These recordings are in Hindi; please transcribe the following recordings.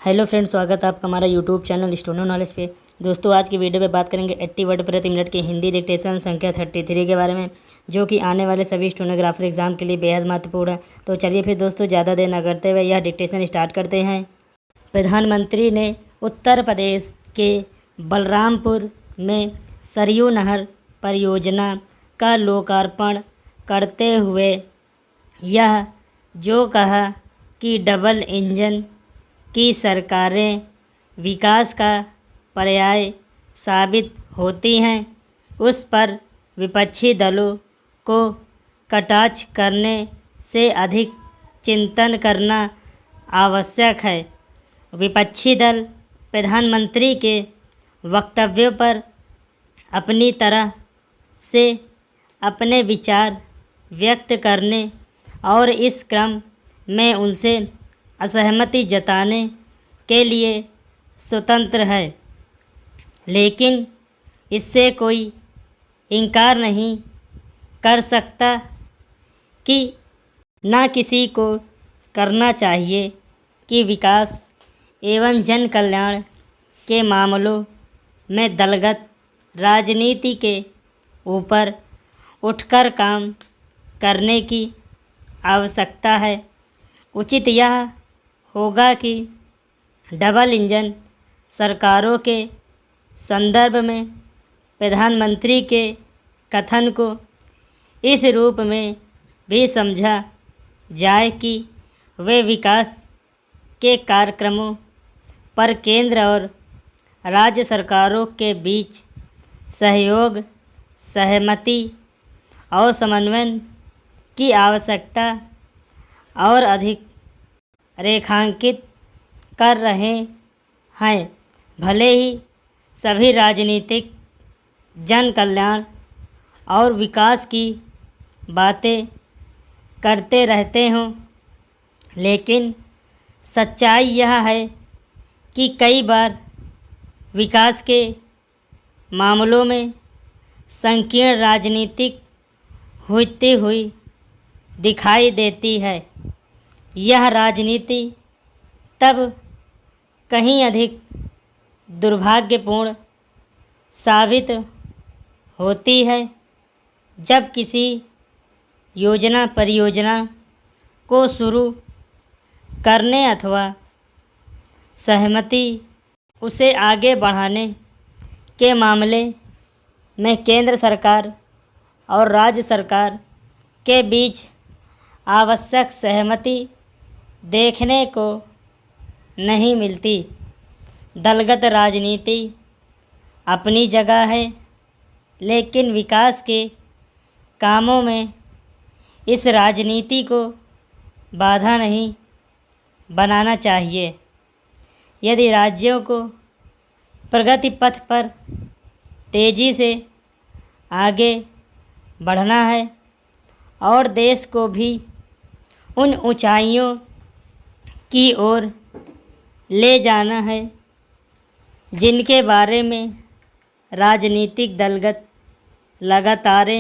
हेलो फ्रेंड्स, स्वागत है आपका हमारा यूट्यूब चैनल स्टूडेंट नॉलेज पे। दोस्तों, आज की वीडियो में बात करेंगे 80 वर्ड प्रति मिनट की हिंदी डिक्टेशन संख्या 33 के बारे में, जो कि आने वाले सभी स्टेनोग्राफर एग्जाम के लिए बेहद महत्वपूर्ण है। तो चलिए फिर दोस्तों, ज़्यादा देर न करते हुए यह डिक्टेशन स्टार्ट करते हैं। प्रधानमंत्री ने उत्तर प्रदेश के बलरामपुर में सरयू नहर परियोजना का लोकार्पण करते हुए यह जो कहा कि डबल इंजन की सरकारें विकास का पर्याय साबित होती हैं, उस पर विपक्षी दलों को कटाक्ष करने से अधिक चिंतन करना आवश्यक है। विपक्षी दल प्रधानमंत्री के वक्तव्यों पर अपनी तरह से अपने विचार व्यक्त करने और इस क्रम में उनसे असहमति जताने के लिए स्वतंत्र है, लेकिन इससे कोई इनकार नहीं कर सकता कि न किसी को करना चाहिए कि विकास एवं जन कल्याण के मामलों में दलगत राजनीति के ऊपर उठकर काम करने की आवश्यकता है। उचित यह होगा कि डबल इंजन सरकारों के संदर्भ में प्रधानमंत्री के कथन को इस रूप में भी समझा जाए कि वे विकास के कार्यक्रमों पर केंद्र और राज्य सरकारों के बीच सहयोग, सहमति और समन्वय की आवश्यकता और अधिक रेखांकित कर रहे हैं। भले ही सभी राजनीतिक जन कल्याण और विकास की बातें करते रहते हों, लेकिन सच्चाई यह है कि कई बार विकास के मामलों में संकीर्ण राजनीतिक होती हुई दिखाई देती है। यह राजनीति तब कहीं अधिक दुर्भाग्यपूर्ण साबित होती है जब किसी परियोजना को शुरू करने अथवा सहमति उसे आगे बढ़ाने के मामले में केंद्र सरकार और राज्य सरकार के बीच आवश्यक सहमति देखने को नहीं मिलती। दलगत राजनीति अपनी जगह है, लेकिन विकास के कामों में इस राजनीति को बाधा नहीं बनाना चाहिए। यदि राज्यों को प्रगति पथ पर तेज़ी से आगे बढ़ना है और देश को भी उन ऊंचाइयों की ओर ले जाना है जिनके बारे में राजनीतिक दलगत लगातार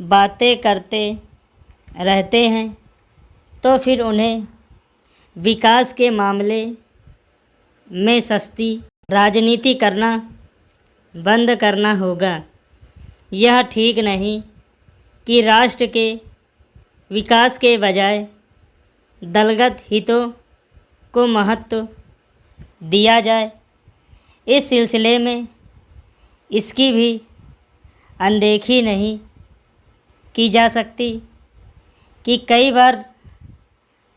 बातें करते रहते हैं, तो फिर उन्हें विकास के मामले में सस्ती राजनीति करना बंद करना होगा। यह ठीक नहीं कि राष्ट्र के विकास के बजाय दलगत हितों को महत्व दिया जाए। इस सिलसिले में इसकी भी अनदेखी नहीं की जा सकती कि कई बार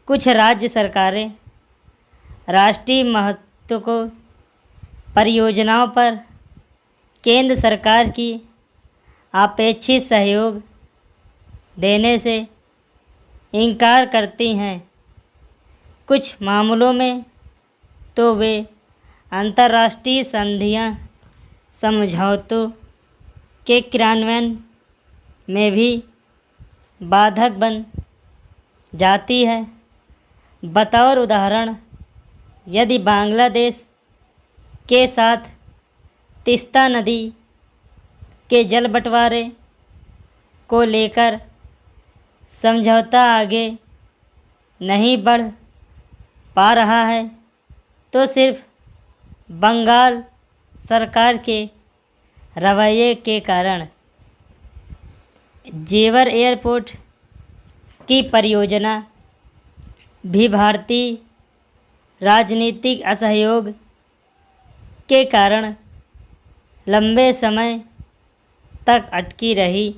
कुछ राज्य सरकारें राष्ट्रीय महत्व को परियोजनाओं पर केंद्र सरकार की अपेक्षित सहयोग देने से इनकार करती हैं। कुछ मामलों में तो वे अंतर्राष्ट्रीय संधियां समझौतों के क्रियान्वयन में भी बाधक बन जाती है। बतौर उदाहरण, यदि बांग्लादेश के साथ तीस्ता नदी के जल बंटवारे को लेकर समझौता आगे नहीं बढ़ पा रहा है, तो सिर्फ बंगाल सरकार के रवैये के कारण जेवर एयरपोर्ट की परियोजना भी भारतीय राजनीतिक असहयोग के कारण लंबे समय तक अटकी रही।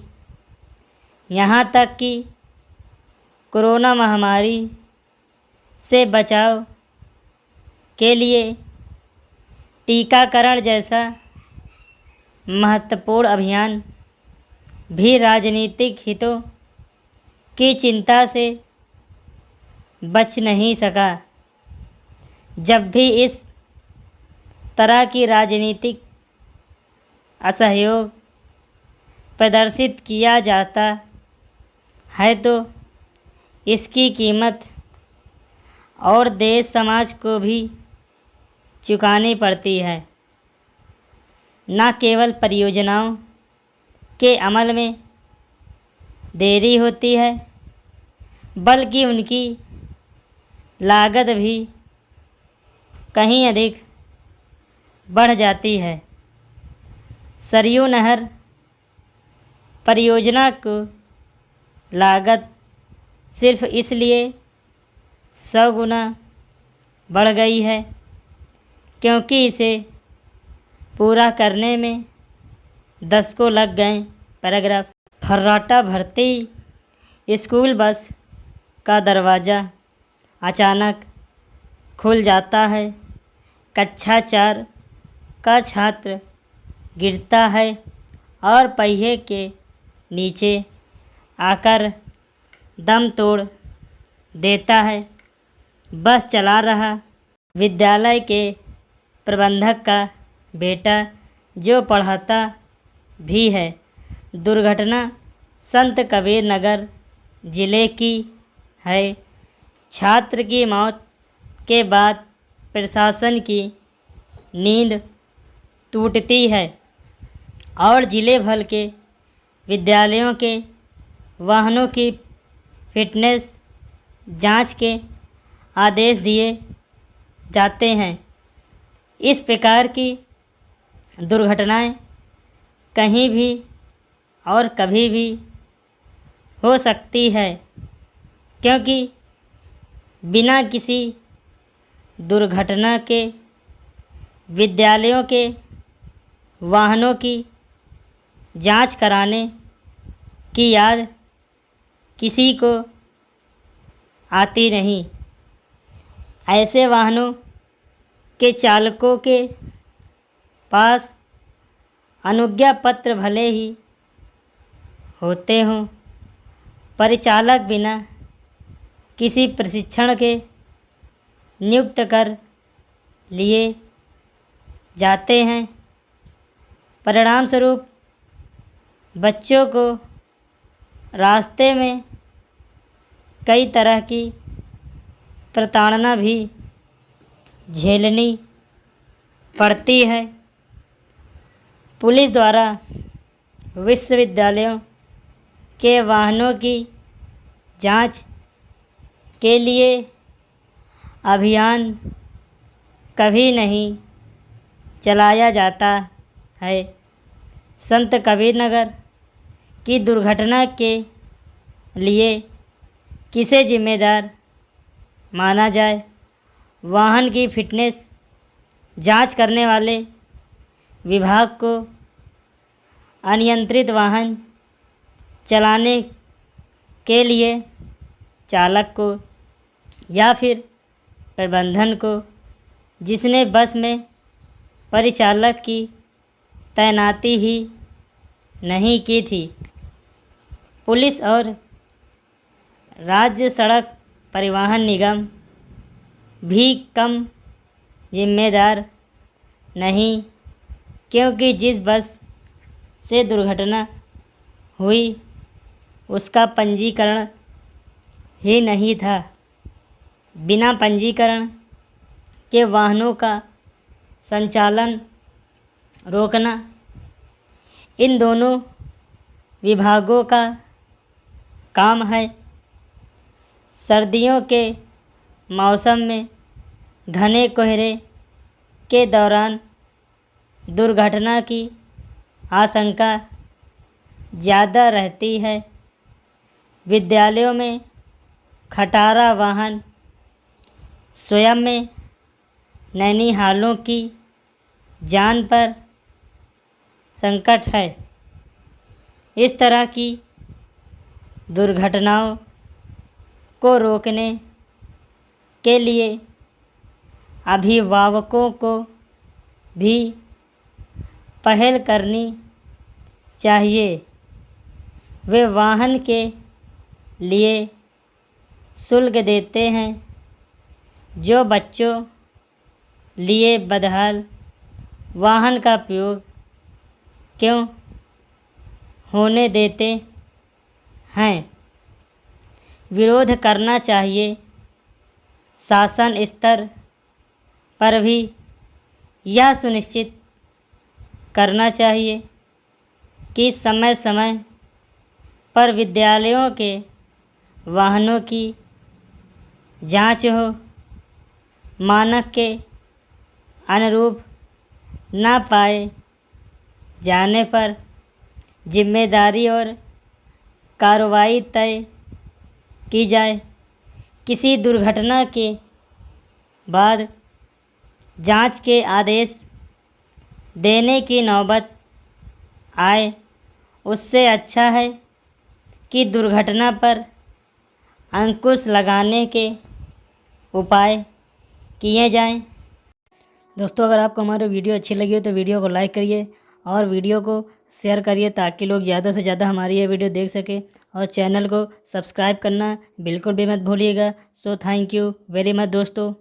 यहाँ तक कि कोरोना महामारी से बचाव के लिए टीकाकरण जैसा महत्वपूर्ण अभियान भी राजनीतिक हितों की चिंता से बच नहीं सका। जब भी इस तरह की राजनीतिक असहयोग प्रदर्शित किया जाता है तो इसकी कीमत और देश समाज को भी चुकानी पड़ती है। न केवल परियोजनाओं के अमल में देरी होती है बल्कि उनकी लागत भी कहीं अधिक बढ़ जाती है। सरयू नहर परियोजना को लागत सिर्फ इसलिए 100 गुना बढ़ गई है क्योंकि इसे पूरा करने में 10 को लग गए। पैराग्राफ। फर्राटा भर्ती स्कूल बस का दरवाज़ा अचानक खुल जाता है। कक्षा 4 का छात्र गिरता है और पहिए के नीचे आकर दम तोड़ देता है। बस चला रहा विद्यालय के प्रबंधक का बेटा जो पढ़ाता भी है। दुर्घटना संत कबीर नगर ज़िले की है। छात्र की मौत के बाद प्रशासन की नींद टूटती है और ज़िले भर के विद्यालयों के वाहनों की फिटनेस जांच के आदेश दिए जाते हैं। इस प्रकार की दुर्घटनाएं कहीं भी और कभी भी हो सकती है क्योंकि बिना किसी दुर्घटना के विद्यालयों के वाहनों की जांच कराने की याद किसी को आती नहीं। ऐसे वाहनों के चालकों के पास अनुज्ञा पत्र भले ही होते हों, परिचालक बिना किसी प्रशिक्षण के नियुक्त कर लिए जाते हैं। परिणामस्वरूप बच्चों को रास्ते में कई तरह की प्रताड़ना भी झेलनी पड़ती है। पुलिस द्वारा विश्वविद्यालयों के वाहनों की जांच के लिए अभियान कभी नहीं चलाया जाता है। संत कबीर नगर की दुर्घटना के लिए किसे जिम्मेदार माना जाए? वाहन की फिटनेस जांच करने वाले विभाग को, अनियंत्रित वाहन चलाने के लिए चालक को, या फिर प्रबंधन को जिसने बस में परिचालक की तैनाती ही नहीं की थी? पुलिस और राज्य सड़क परिवहन निगम भी कम जिम्मेदार नहीं क्योंकि जिस बस से दुर्घटना हुई उसका पंजीकरण ही नहीं था। बिना पंजीकरण के वाहनों का संचालन रोकना इन दोनों विभागों का काम है। सर्दियों के मौसम में घने कोहरे के दौरान दुर्घटना की आशंका ज़्यादा रहती है। विद्यालयों में खटारा वाहन स्वयं में नैनीहालों की जान पर संकट है। इस तरह की दुर्घटनाओं को रोकने के लिए अभिभावकों को भी पहल करनी चाहिए। वे वाहन के लिए शुल्क देते हैं जो बच्चों लिए बदहाल वाहन का उपयोग क्यों होने देते हैं। विरोध करना चाहिए। शासन स्तर पर भी यह सुनिश्चित करना चाहिए कि समय समय पर विद्यालयों के वाहनों की जांच हो। मानक के अनुरूप न पाए जाने पर जिम्मेदारी और कार्रवाई तय की जाए। किसी दुर्घटना के बाद जांच के आदेश देने की नौबत आए, उससे अच्छा है कि दुर्घटना पर अंकुश लगाने के उपाय किए जाएं। दोस्तों, अगर आपको हमारी वीडियो अच्छी लगी हो तो वीडियो को लाइक करिए और वीडियो को शेयर करिए ताकि लोग ज़्यादा से ज़्यादा हमारी ये वीडियो देख सकें, और चैनल को सब्सक्राइब करना बिल्कुल भी मत भूलिएगा। So thank you very much दोस्तों।